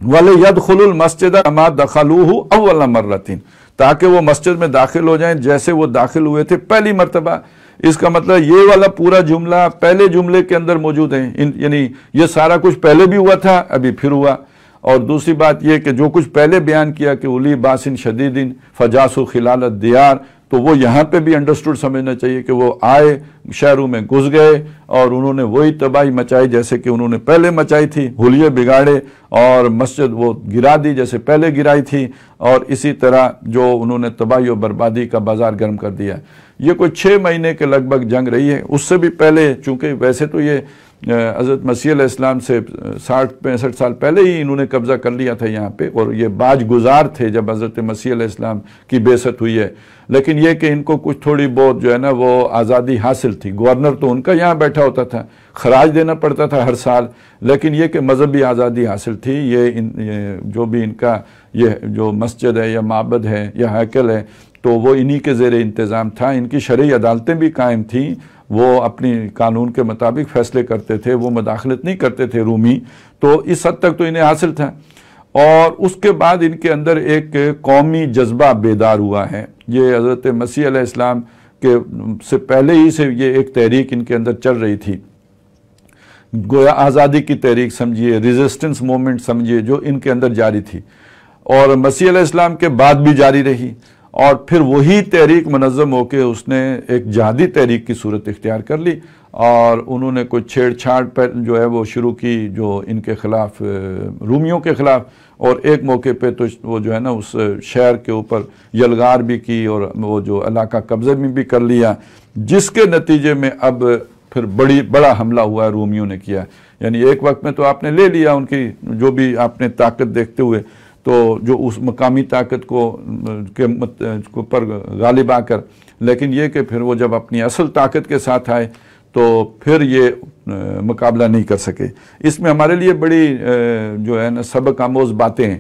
وَلِيَدْخُلُوا الْمَسْجِدَ كَمَا دَخَلُوهُ أَوَّلَ مَرَّةٍ، تاکہ وہ مسجد میں داخل ہو جائیں جیسے وہ داخل ہوئے تھے پہلی مرتبہ۔ اس کا مطلب یہ والا پورا جملہ پہلے جملے کے اندر موجود ہے، یعنی یہ سارا کچھ پہلے بھی ہوا تھا، ابھی پھر ہوا۔ اور دوسری بات یہ کہ جو کچھ پہلے بیان کیا کہ اولی باسن شدیدن فجاسوا خلال الدیار، تو وہ یہاں پہ بھی انڈرسٹوڈ سمجھنا چاہیے کہ وہ آئے، شہروں میں گھس گئے اور انہوں نے وہی تباہی مچائی جیسے کہ انہوں نے پہلے مچائی تھی، حلیے بگاڑے اور مسجد وہ گرا دی جیسے پہلے گرائی تھی، اور اسی طرح جو انہوں نے تباہی و بربادی کا بازار گرم کر دیا۔ یہ کوئی 6 مہینے کے لگ بھگ جنگ رہی ہے۔ اس سے بھی پہلے، چونکہ ویسے تو یہ حضرت مسیح علیہ السلام سے 60-65 سال پہلے ہی انہوں نے قبضہ کر لیا تھا یہاں پہ، اور یہ باج گزار تھے جب حضرت مسیح علیہ السلام کی بعثت ہوئی ہے۔ لیکن یہ کہ ان کو کچھ تھوڑی بہت جو ہے نا وہ آزادی حاصل تھی۔ گورنر تو ان کا یہاں بیٹھا ہوتا تھا، خراج دینا پڑتا تھا ہر سال، لیکن یہ کہ مذہبی آزادی حاصل تھی۔ یہ جو بھی ان کا یہ جو مسجد ہے یا معبد ہے یا ہیکل ہے، تو وہ انہی کے زیر انتظام تھا۔ ان کی شرعی عدالتیں بھی قائم تھیں، وہ اپنی قانون کے مطابق فیصلے کرتے تھے، وہ مداخلت نہیں کرتے تھے رومی، تو اس حد تک تو انہیں حاصل تھا۔ اور اس کے بعد ان کے اندر ایک قومی جذبہ بیدار ہوا ہے۔ یہ حضرت مسیح علیہ السلام کے سے پہلے ہی سے یہ ایک تحریک ان کے اندر چل رہی تھی، گویا آزادی کی تحریک سمجھیے، ریزسٹنس موومنٹ سمجھیے، جو ان کے اندر جاری تھی، اور مسیح علیہ السلام کے بعد بھی جاری رہی۔ اور پھر وہی تحریک منظم ہو کے اس نے ایک جہادی تحریک کی صورت اختیار کر لی، اور انہوں نے کوئی چھیڑ چھاڑ جو ہے وہ شروع کی جو ان کے خلاف، رومیوں کے خلاف، اور ایک موقع پہ تو وہ جو ہے نا اس شہر کے اوپر یلغار بھی کی اور وہ جو علاقہ قبضے میں بھی کر لیا، جس کے نتیجے میں اب پھر بڑا حملہ ہوا ہے رومیوں نے کیا۔ یعنی ایک وقت میں تو آپ نے لے لیا ان کی جو بھی آپ نے طاقت دیکھتے ہوئے، تو جو اس مقامی طاقت کو پر غالب آ کر، لیکن یہ کہ پھر وہ جب اپنی اصل طاقت کے ساتھ آئے تو پھر یہ مقابلہ نہیں کر سکے۔ اس میں ہمارے لیے بڑی جو ہے نا سبق آموز باتیں ہیں،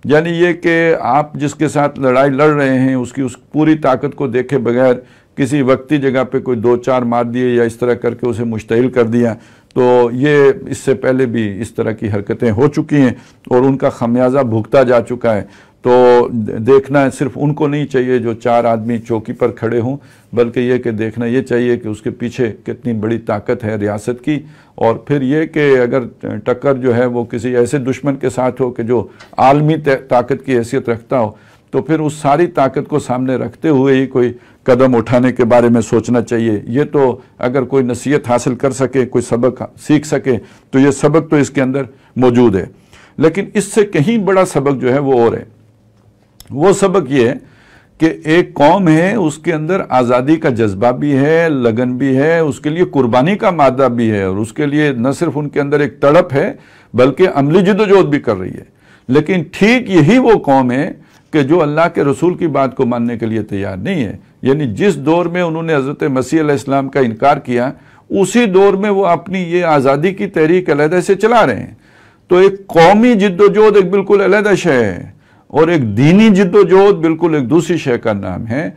یعنی یہ کہ آپ جس کے ساتھ لڑائی لڑ رہے ہیں اس کی اس پوری طاقت کو دیکھے بغیر کسی وقتی جگہ پہ کوئی 2-4 مار دیے یا اس طرح کر کے اسے مشتعل کر دیا، تو یہ اس سے پہلے بھی اس طرح کی حرکتیں ہو چکی ہیں اور ان کا خمیازہ بھگتا جا چکا ہے۔ تو دیکھنا صرف ان کو نہیں چاہیے جو 4 آدمی چوکی پر کھڑے ہوں، بلکہ یہ کہ دیکھنا یہ چاہیے کہ اس کے پیچھے کتنی بڑی طاقت ہے ریاست کی، اور پھر یہ کہ اگر ٹکر جو ہے وہ کسی ایسے دشمن کے ساتھ ہو کہ جو عالمی طاقت کی حیثیت رکھتا ہو، تو پھر اس ساری طاقت کو سامنے رکھتے ہوئے ہی کوئی قدم اٹھانے کے بارے میں سوچنا چاہیے۔ یہ تو اگر کوئی نصیحت حاصل کر سکے، کوئی سبق سیکھ سکے، تو یہ سبق تو اس کے اندر موجود ہے۔ لیکن اس سے کہیں بڑا سبق جو ہے وہ اور ہے۔ وہ سبق یہ ہے کہ ایک قوم ہے، اس کے اندر آزادی کا جذبہ بھی ہے، لگن بھی ہے، اس کے لیے قربانی کا مادہ بھی ہے، اور اس کے لیے نہ صرف ان کے اندر ایک تڑپ ہے بلکہ عملی جدوجہد بھی کر رہی ہے۔ لیکن ٹھیک یہی وہ قوم ہے کہ جو اللہ کے رسول کی بات کو ماننے کے لیے تیار نہیں ہے۔ یعنی جس دور میں انہوں نے حضرت مسیح علیہ السلام کا انکار کیا، اسی دور میں وہ اپنی یہ آزادی کی تحریک علیحدہ سے چلا رہے ہیں۔ تو ایک قومی جدوجہد ایک بالکل علیحدہ شے ہے، اور ایک دینی جدوجہد بالکل ایک دوسری شے کا نام ہے۔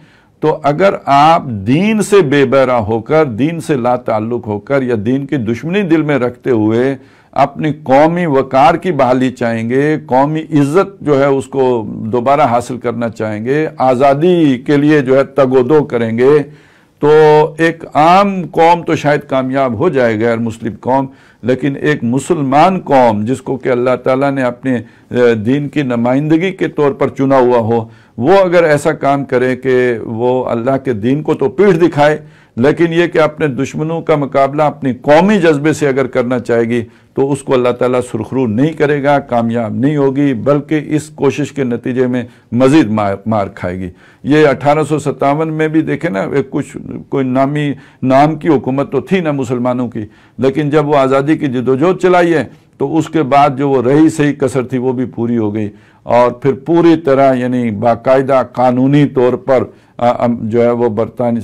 تو اگر آپ دین سے بے بہرا ہو کر، دین سے لا تعلق ہو کر، یا دین کی دشمنی دل میں رکھتے ہوئے اپنی قومی وقار کی بحالی چاہیں گے، قومی عزت جو ہے اس کو دوبارہ حاصل کرنا چاہیں گے، آزادی کے لیے جو ہے تگ و دو کریں گے، تو ایک عام قوم تو شاید کامیاب ہو جائے، غیر مسلم قوم، لیکن ایک مسلمان قوم جس کو کہ اللہ تعالیٰ نے اپنے دین کی نمائندگی کے طور پر چنا ہوا ہو، وہ اگر ایسا کام کرے کہ وہ اللہ کے دین کو تو پیٹھ دکھائے، لیکن یہ کہ اپنے دشمنوں کا مقابلہ اپنی قومی جذبے سے اگر کرنا چاہے گی تو اس کو اللہ تعالیٰ سرخرو نہیں کرے گا، کامیاب نہیں ہوگی، بلکہ اس کوشش کے نتیجے میں مزید مار کھائے گی۔ یہ 1857 میں بھی دیکھیں نا، کوئی نام کی حکومت تو تھی نا مسلمانوں کی، لیکن جب وہ آزادی کی جدوجہد چلائی ہے تو اس کے بعد جو وہ رہی صحیح کسر تھی وہ بھی پوری ہو گئی، اور پھر پوری طرح یعنی باقاعدہ قانونی طور پر جو ہے وہ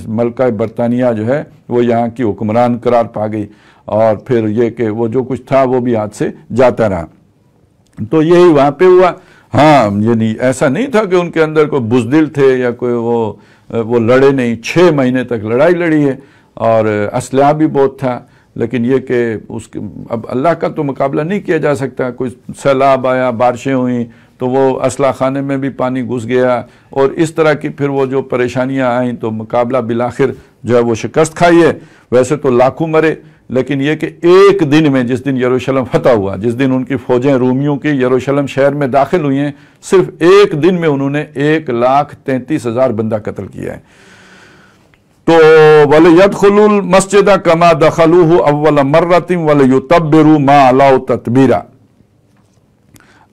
ملکہ برطانیہ جو ہے وہ یہاں کی حکمران قرار پا گئی، اور پھر یہ کہ وہ جو کچھ تھا وہ بھی ہاتھ سے جاتا رہا۔ تو یہی وہاں پہ ہوا۔ ہاں، یعنی ایسا نہیں تھا کہ ان کے اندر کوئی بزدل تھے یا کوئی وہ لڑے نہیں، 6 مہینے تک لڑائی لڑی ہے، اور اسلحہ بھی بہت تھا، لیکن یہ کہ اس کے اب اللہ کا تو مقابلہ نہیں کیا جا سکتا. کوئی سیلاب آیا، بارشیں ہوئیں تو وہ اسلحہ خانے میں بھی پانی گھس گیا، اور اس طرح کی پھر وہ جو پریشانیاں آئیں تو مقابلہ بالآخر جو ہے وہ شکست کھائی ہے. ویسے تو لاکھوں مرے، لیکن یہ کہ ایک دن میں، جس دن یروشلم فتح ہوا، جس دن ان کی فوجیں رومیوں کی یروشلم شہر میں داخل ہوئی ہیں، صرف ایک دن میں انہوں نے 1,33,000 بندہ قتل کیا ہے. تو وَلِيَدْخُلُوا الْمَسْجِدَ كَمَا دَخَلُوهُ أَوَّلَ مَرَّةٍ وَلِيُتَبِّرُوا مَا عَلَوْا تَتْبِيرًا.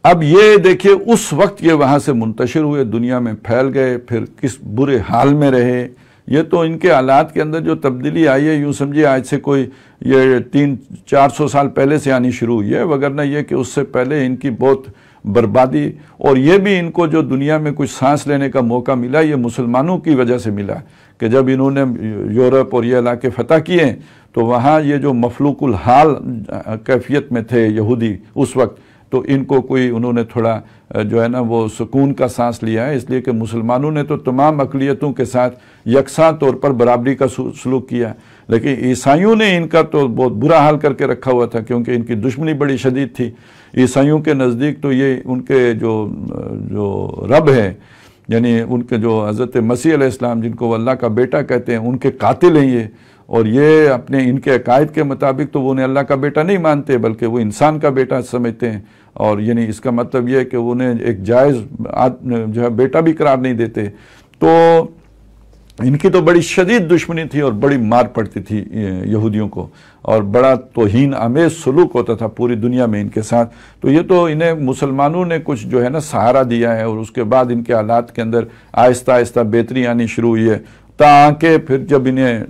اب یہ دیکھیے اس وقت یہ وہاں سے منتشر ہوئے، دنیا میں پھیل گئے، پھر کس برے حال میں رہے. یہ تو ان کے حالات کے اندر جو تبدیلی آئی ہے، یوں سمجھے آج سے کوئی یہ 300-400 سال پہلے سے آنی شروع ہوئی ہے، وگرنہ یہ کہ اس سے پہلے ان کی بہت بربادی. اور یہ بھی ان کو جو دنیا میں کچھ سانس لینے کا موقع ملا، یہ مسلمانوں کی وجہ سے ملا، کہ جب انہوں نے یورپ اور یہ علاقے فتح کیے تو وہاں یہ جو مفلوق الحال کیفیت میں تھے یہودی اس وقت، تو ان کو کوئی انہوں نے تھوڑا جو ہے نا وہ سکون کا سانس لیا ہے. اس لیے کہ مسلمانوں نے تو تمام اقلیتوں کے ساتھ یکساں طور پر برابری کا سلوک کیا، لیکن عیسائیوں نے ان کا تو بہت برا حال کر کے رکھا ہوا تھا، کیونکہ ان کی دشمنی بڑی شدید تھی. عیسائیوں کے نزدیک تو یہ ان کے جو رب ہے، یعنی ان کے جو حضرت مسیح علیہ السلام، جن کو وہ اللہ کا بیٹا کہتے ہیں، ان کے قاتل ہیں یہ. اور یہ اپنے ان کے عقائد کے مطابق تو وہ انہیں اللہ کا بیٹا نہیں مانتے، بلکہ وہ انسان کا بیٹا سمجھتے ہیں. اور یعنی اس کا مطلب یہ ہے کہ انہیں ایک جائز جو ہے بیٹا بھی قرار نہیں دیتے. تو ان کی تو بڑی شدید دشمنی تھی اور بڑی مار پڑتی تھی یہودیوں کو، اور بڑا توہین آمیز سلوک ہوتا تھا پوری دنیا میں ان کے ساتھ. تو یہ تو انہیں مسلمانوں نے کچھ جو ہے نا سہارا دیا ہے، اور اس کے بعد ان کے حالات کے اندر آہستہ آہستہ بہتری آنی شروع ہوئی ہے، تاکہ پھر جب انہیں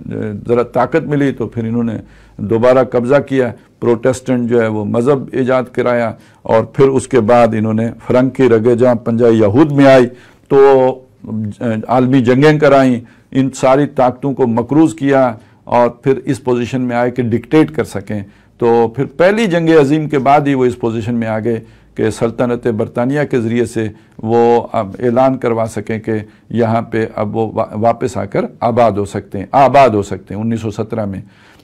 ذرا طاقت ملی تو پھر انہوں نے دوبارہ قبضہ کیا، پروٹیسٹنٹ جو ہے وہ مذہب ایجاد کرایا، اور پھر اس کے بعد انہوں نے فرنگ کی رگیں جہاں پنجہ یہود میں آئی تو عالمی جنگیں کرائیں، ان ساری طاقتوں کو مقروض کیا، اور پھر اس پوزیشن میں آئے کہ ڈکٹیٹ کر سکیں. تو پھر پہلی جنگ عظیم کے بعد ہی وہ اس پوزیشن میں آ گئے کہ سلطنت برطانیہ کے ذریعے سے وہ اب اعلان کروا سکیں کہ یہاں پہ اب وہ واپس آ کر آباد ہو سکتے ہیں 1917 میں.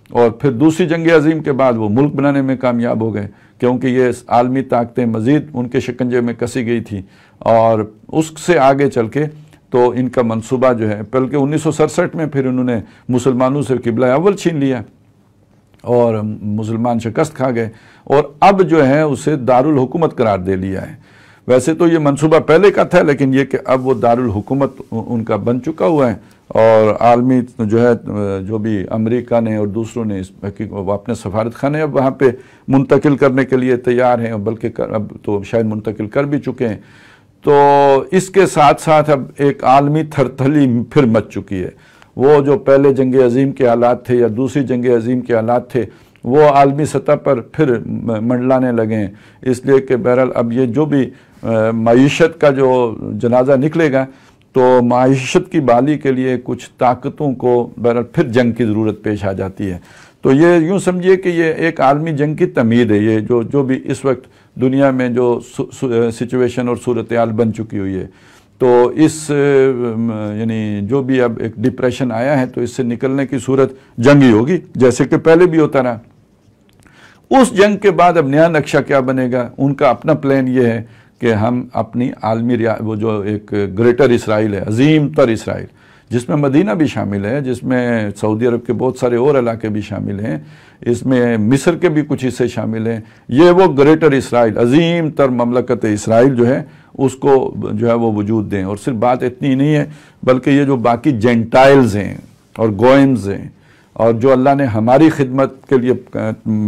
اور پھر دوسری جنگ عظیم کے بعد وہ ملک بنانے میں کامیاب ہو گئے، کیونکہ یہ عالمی طاقتیں مزید ان کے شکنجے میں کسی گئی تھی. اور اس سے آگے چل کے تو ان کا منصوبہ جو ہے، بلکہ 1967 میں پھر انہوں نے مسلمانوں سے قبلہ اول چھین لیا اور مسلمان شکست کھا گئے، اور اب جو ہے اسے دارالحکومت قرار دے لیا ہے. ویسے تو یہ منصوبہ پہلے کا تھا، لیکن یہ کہ اب وہ دارالحکومت ان کا بن چکا ہوا ہے، اور عالمی جو ہے جو بھی امریکہ نے اور دوسروں نے وہ اپنے سفارت خانے اب وہاں پہ منتقل کرنے کے لیے تیار ہیں، بلکہ اب تو شاید منتقل کر بھی چکے ہیں. تو اس کے ساتھ ساتھ اب ایک عالمی تھرتھلی پھر مچ چکی ہے. وہ جو پہلے جنگ عظیم کے حالات تھے یا دوسری جنگ عظیم کے حالات تھے، وہ عالمی سطح پر پھر منڈلانے لگے ہیں. اس لیے کہ بہرحال اب یہ جو بھی معیشت کا جو جنازہ نکلے گا، تو معیشت کی بحالی کے لیے کچھ طاقتوں کو بہرحال پھر جنگ کی ضرورت پیش آ جاتی ہے. تو یہ یوں سمجھیے کہ یہ ایک عالمی جنگ کی تمہید ہے، یہ جو بھی اس وقت دنیا میں جو سچویشن اور صورتحال بن چکی ہوئی ہے. تو اس یعنی جو بھی اب ایک ڈپریشن آیا ہے، تو اس سے نکلنے کی صورت جنگ ہی ہوگی، جیسے کہ پہلے بھی ہوتا رہا. اس جنگ کے بعد اب نیا نقشہ کیا بنے گا؟ ان کا اپنا پلان یہ ہے کہ ہم اپنی عالمی وہ جو ایک گریٹر اسرائیل ہے، عظیم تر اسرائیل، جس میں مدینہ بھی شامل ہے، جس میں سعودی عرب کے بہت سارے اور علاقے بھی شامل ہیں، اس میں مصر کے بھی کچھ حصے شامل ہیں. یہ وہ گریٹر اسرائیل، عظیم تر مملکت اسرائیل جو ہے، اس کو جو ہے وہ وجود دیں. اور صرف بات اتنی نہیں ہے، بلکہ یہ جو باقی جینٹائلز ہیں اور گوئمز ہیں، اور جو اللہ نے ہماری خدمت کے لیے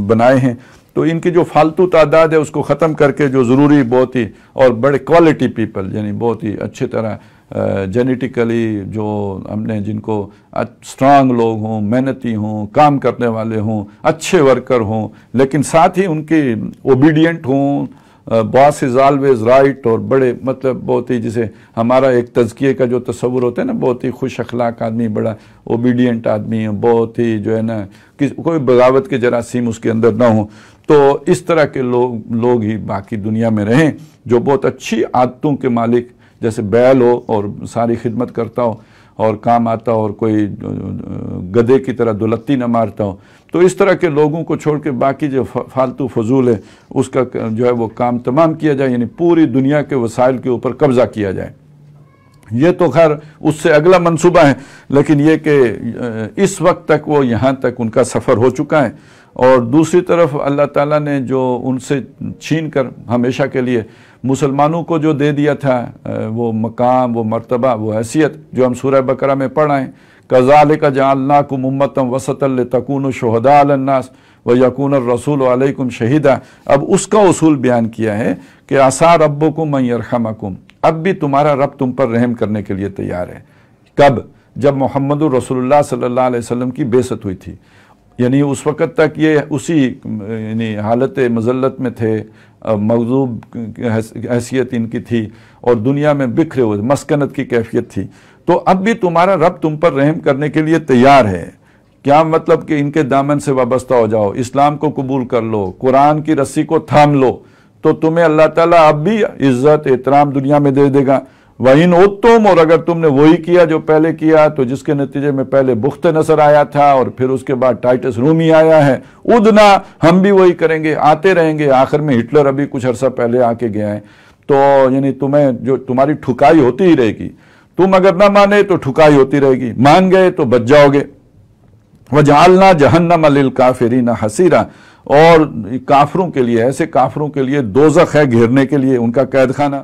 بنائے ہیں، تو ان کی جو فالتو تعداد ہے اس کو ختم کر کے جو ضروری بہت ہی اور بڑے کوالٹی پیپل، یعنی بہت ہی اچھے طرح جینیٹیکلی جو ہم نے جن کو اسٹرانگ لوگ ہوں، محنتی ہوں، کام کرنے والے ہوں، اچھے ورکر ہوں، لیکن ساتھ ہی ان کی اوبیڈینٹ ہوں، باس از آلویز رائٹ، اور بڑے مطلب بہت ہی جسے ہمارا ایک تزکیے کا جو تصور ہوتا ہے نا، بہت ہی خوش اخلاق آدمی، بڑا اوبیڈینٹ آدمی، بہت ہی جو ہے نا کوئی بغاوت کے جراثیم اس کے اندر نہ ہوں. تو اس طرح کے لوگ ہی باقی دنیا میں رہیں، جو بہت اچھی عادتوں کے مالک، جیسے بیل ہو اور ساری خدمت کرتا ہو، اور کام آتا ہو اور کوئی گدے کی طرح دولتی نہ مارتا ہو. تو اس طرح کے لوگوں کو چھوڑ کے باقی جو فالتو فضول ہے اس کا جو ہے وہ کام تمام کیا جائے، یعنی پوری دنیا کے وسائل کے اوپر قبضہ کیا جائے. یہ تو خیر اس سے اگلا منصوبہ ہے، لیکن یہ کہ اس وقت تک وہ یہاں تک ان کا سفر ہو چکا ہے. اور دوسری طرف اللہ تعالیٰ نے جو ان سے چھین کر ہمیشہ کے لیے مسلمانوں کو جو دے دیا تھا وہ مقام، وہ مرتبہ، وہ حیثیت جو ہم سورہ بقرہ میں پڑھ رہے ہیں، كَذَلِكَ جَعَلْنَاكُمْ أُمَّةً وَسَطًا لِتَكُونُوا شُهَدَاءَ عَلَى النَّاسِ وَيَكُونَ الرَّسُولُ عَلَيْكُمْ شَهِيدًا. اب اس کا اصول بیان کیا ہے کہ عَسَىٰ رَبُّكُمْ أَن يَرْحَمَكُمْ. اب بھی تمہارا رب تم پر رحم کرنے کے لیے تیار ہے. کب؟ جب محمد رسول اللہ صلی اللہ علیہ وسلم کی بعثت ہوئی تھی، یعنی اس وقت تک یہ اسی یعنی حالت مذلت میں تھے، مغضوب حیثیت ان کی تھی اور دنیا میں بکھرے ہوئے، مسکنت کی کیفیت تھی. تو اب بھی تمہارا رب تم پر رحم کرنے کے لیے تیار ہے. کیا مطلب کہ ان کے دامن سے وابستہ ہو جاؤ، اسلام کو قبول کر لو، قرآن کی رسی کو تھام لو، تو تمہیں اللہ تعالیٰ اب بھی عزت احترام دنیا میں دے دے گا. وَإِنْ عُدْتُمْ، اور اگر تم نے وہی کیا جو پہلے کیا، تو جس کے نتیجے میں پہلے بخت نصر آیا تھا اور پھر اس کے بعد ٹائٹس رومی آیا ہے، ادنا ہم بھی وہی کریں گے، آتے رہیں گے. آخر میں ہٹلر ابھی کچھ عرصہ پہلے آ کے گیا ہے. تو یعنی تمہیں جو تمہاری ٹھکائی ہوتی ہی رہے گی. تم اگر نہ مانے تو ٹھکائی ہوتی رہے گی، مان گئے تو بچ جاؤ گے. وَجَعَلْنَا جَهَنَّمَ لِلْكَافِرِينَ حَصِيرًا، اور کافروں کے لیے، ایسے کافروں کے لیے دوزخ ہے گھیرنے کے لیے، ان کا قید خانہ.